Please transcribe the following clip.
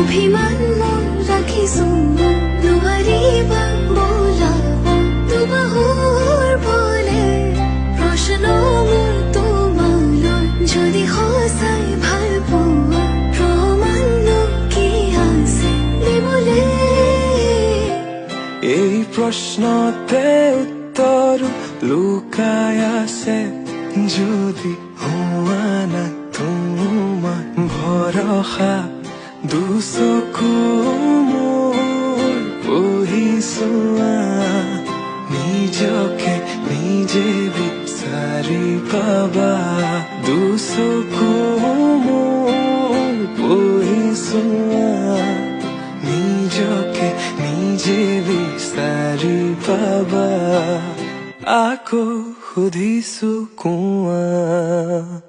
অভিমান মই ৰাখিছো নোৱাৰিবা বোলাব দুবাহুৰ বলে প্ৰশ্ন মোৰ তোমালৈ যদি সঁচাই ভাল পোৱা প্ৰমাণ কি আছে দিবলে এই প্ৰশ্নতে উত্তৰ লুকাই আছে যদি হোৱা না তোমাৰ ভৰসা দুচকু মোৰ পঢ়িছোৱা নিজকে নিজে বিচাৰি পাবা দুচকু মোৰ পঢ়িছোৱা নিজকে নিজে বিচাৰি পাবা আকৌ সুধিছো কোৱা